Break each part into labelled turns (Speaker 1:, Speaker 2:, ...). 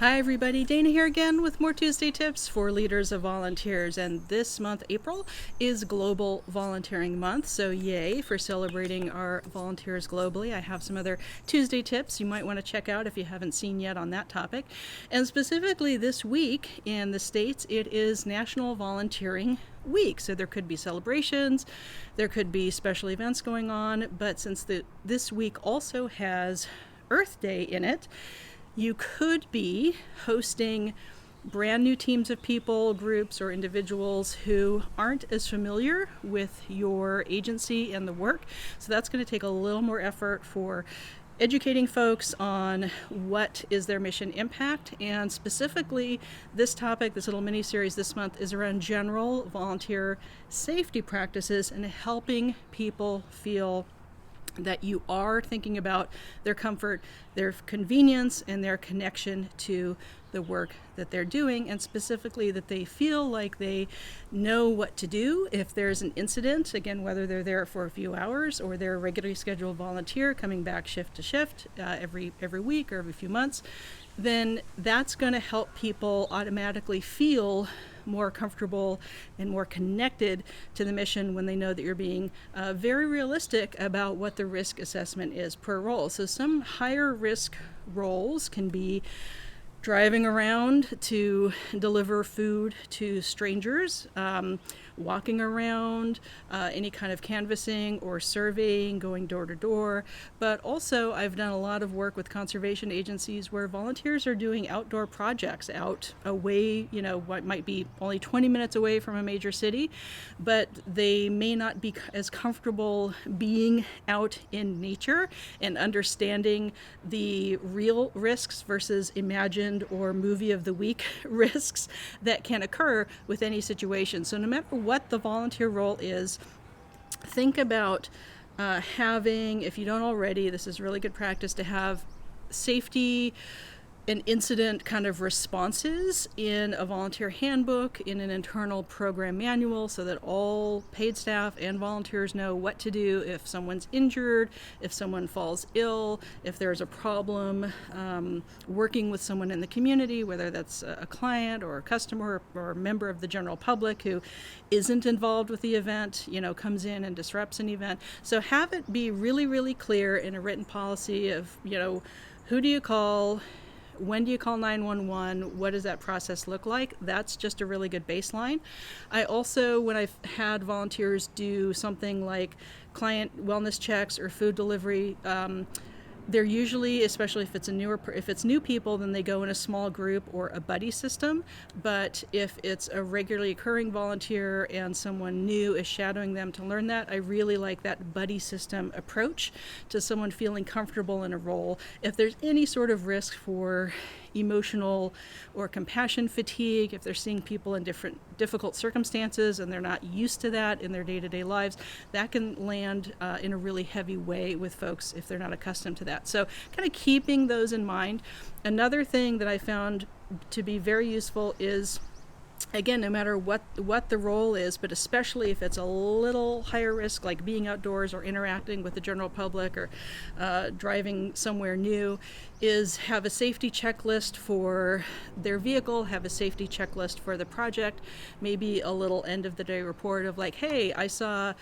Speaker 1: Hi everybody, Dana here again with more Tuesday tips for leaders of volunteers, and this month, April, is Global Volunteering Month, so yay for celebrating our volunteers globally. I have some other Tuesday tips you might want to check out if you haven't seen yet on that topic. And specifically this week in the States, it is National Volunteering Week, so there could be celebrations, there could be special events going on, but since this week also has Earth Day in it, you could be hosting brand new teams of people, groups, or individuals who aren't as familiar with your agency and the work. So that's going to take a little more effort for educating folks on what is their mission impact. And specifically, this topic, this little mini-series this month, is around general volunteer safety practices and helping people feel that you are thinking about their comfort, their convenience, and their connection to the work that they're doing, and specifically that they feel like they know what to do if there's an incident, again, whether they're there for a few hours or they're a regularly scheduled volunteer coming back shift to shift every week or every few months, then that's going to help people automatically feel more comfortable and more connected to the mission when they know that you're being very realistic about what the risk assessment is per role. So some higher risk roles can be driving around to deliver food to strangers, walking around, any kind of canvassing or surveying, going door to door. But also I've done a lot of work with conservation agencies where volunteers are doing outdoor projects out away, what might be only 20 minutes away from a major city, but they may not be as comfortable being out in nature and understanding the real risks versus imagined or movie of the week risks that can occur with any situation. So no matter what the volunteer role is, think about having, if you don't already, this is really good practice to have safety and incident kind of responses in a volunteer handbook, in an internal program manual, so that all paid staff and volunteers know what to do if someone's injured, if someone falls ill, if there's a problem working with someone in the community, whether that's a client or a customer or a member of the general public who isn't involved with the event, comes in and disrupts an event. So have it be really, really clear in a written policy of, who do you call? When do you call 911? What does that process look like? That's just a really good baseline. I also, when I've had volunteers do something like client wellness checks or food delivery, they're usually, especially if it's new people, then they go in a small group or a buddy system. But if it's a regularly occurring volunteer and someone new is shadowing them to learn that, I really like that buddy system approach to someone feeling comfortable in a role. If there's any sort of risk for emotional or compassion fatigue, if they're seeing people in difficult circumstances and they're not used to that in their day-to-day lives, that can land in a really heavy way with folks if they're not accustomed to that. So kind of keeping those in mind. Another thing that I found to be very useful is, again, no matter what the role is, but especially if it's a little higher risk, like being outdoors or interacting with the general public or driving somewhere new, is have a safety checklist for their vehicle, have a safety checklist for the project, maybe a little end of the day report of like, hey, I saw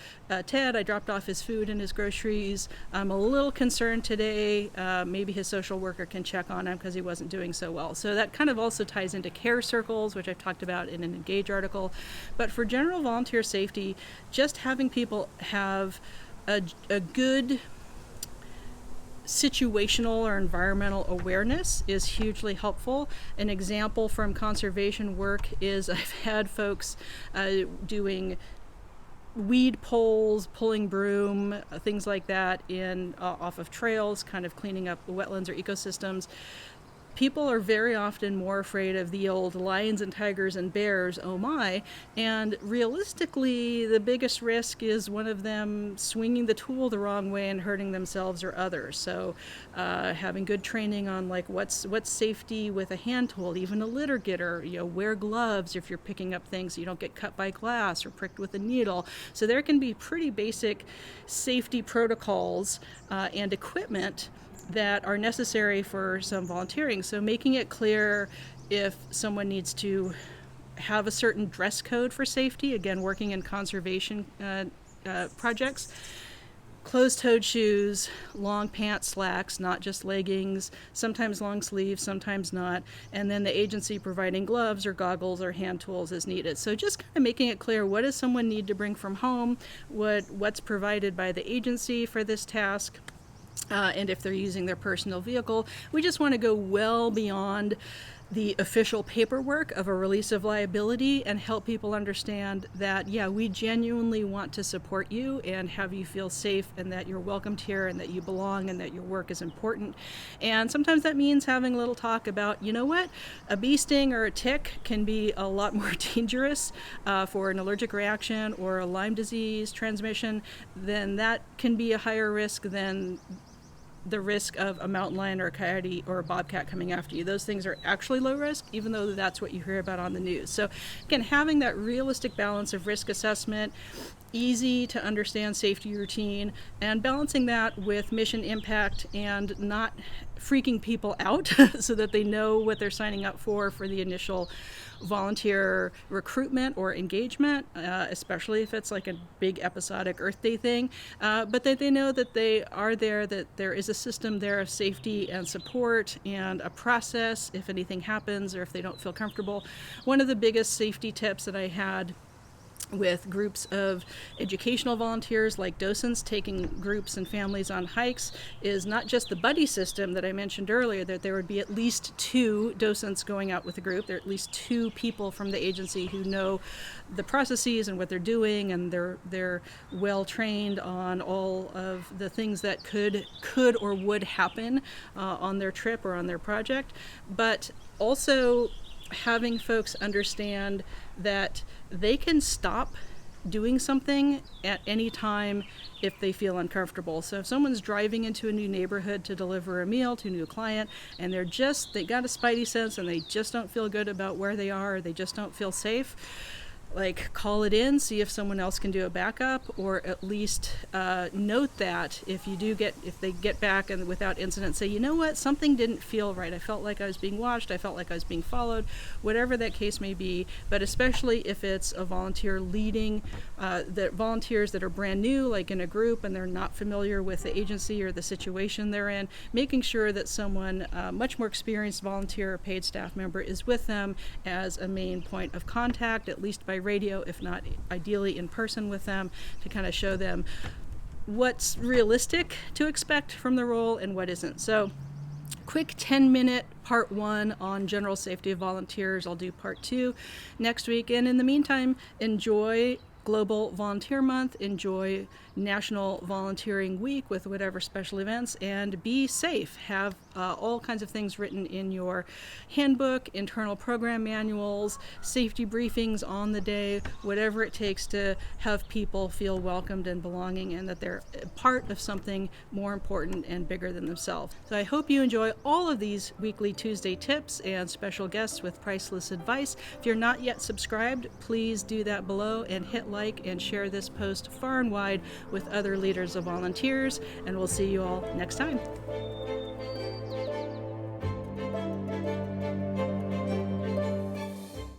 Speaker 1: Ted, I dropped off his food and his groceries. I'm a little concerned today. Maybe his social worker can check on him because he wasn't doing so well. So that kind of also ties into care circles, which I've talked about in an Engage article. But for general volunteer safety, just having people have a good situational or environmental awareness is hugely helpful. An example from conservation work is I've had folks doing weed pulls, pulling broom, things like that off of trails, kind of cleaning up the wetlands or ecosystems. People are very often more afraid of the old lions and tigers and bears, oh my, and realistically the biggest risk is one of them swinging the tool the wrong way and hurting themselves or others. So having good training on like what's safety with a hand tool, even a litter getter, wear gloves if you're picking up things so you don't get cut by glass or pricked with a needle. So there can be pretty basic safety protocols and equipment that are necessary for some volunteering. So making it clear if someone needs to have a certain dress code for safety, again, working in conservation projects. Closed-toed shoes, long pants, slacks, not just leggings, sometimes long sleeves, sometimes not, and then the agency providing gloves or goggles or hand tools as needed. So just kind of making it clear, what does someone need to bring from home, what's provided by the agency for this task, and if they're using their personal vehicle. We just want to go well beyond the official paperwork of a release of liability and help people understand that, yeah, we genuinely want to support you and have you feel safe and that you're welcomed here and that you belong and that your work is important. And sometimes that means having a little talk about, you know what, a bee sting or a tick can be a lot more dangerous for an allergic reaction or a Lyme disease transmission. Then that can be a higher risk than the risk of a mountain lion or a coyote or a bobcat coming after you. Those things are actually low risk, even though that's what you hear about on the news. So again, having that realistic balance of risk assessment, easy to understand safety routine, and balancing that with mission impact and not freaking people out so that they know what they're signing up for the initial volunteer recruitment or engagement, especially if it's like a big episodic Earth Day thing, but that they know that they are there, that there is a system there of safety and support and a process if anything happens or if they don't feel comfortable. One of the biggest safety tips that I had with groups of educational volunteers like docents taking groups and families on hikes is not just the buddy system that I mentioned earlier, that there would be at least 2 docents going out with a group. There are at least 2 people from the agency who know the processes and what they're doing, and they're well trained on all of the things that could or would happen on their trip or on their project. But also having folks understand that they can stop doing something at any time if they feel uncomfortable. So if someone's driving into a new neighborhood to deliver a meal to a new client and they got a spidey sense and they just don't feel good about where they are, or they just don't feel safe, like call it in, see if someone else can do a backup, or at least note that if they get back and without incident, say, you know what, something didn't feel right. I felt like I was being watched. I felt like I was being followed, whatever that case may be. But especially if it's a volunteer leading, the volunteers that are brand new, like in a group, and they're not familiar with the agency or the situation they're in, making sure that someone much more experienced volunteer or paid staff member is with them as a main point of contact, at least by radio, if not ideally in person with them, to kind of show them what's realistic to expect from the role and what isn't. So quick 10-minute part 1 on general safety of volunteers. I'll do part 2 next week. And in the meantime, enjoy Global Volunteer Month, enjoy National Volunteering Week with whatever special events, and be safe. Have all kinds of things written in your handbook, internal program manuals, safety briefings on the day, whatever it takes to have people feel welcomed and belonging and that they're part of something more important and bigger than themselves. So I hope you enjoy all of these weekly Tuesday tips and special guests with priceless advice. If you're not yet subscribed, please do that below and hit like and share this post far and wide with other leaders of volunteers, and we'll see you all next time.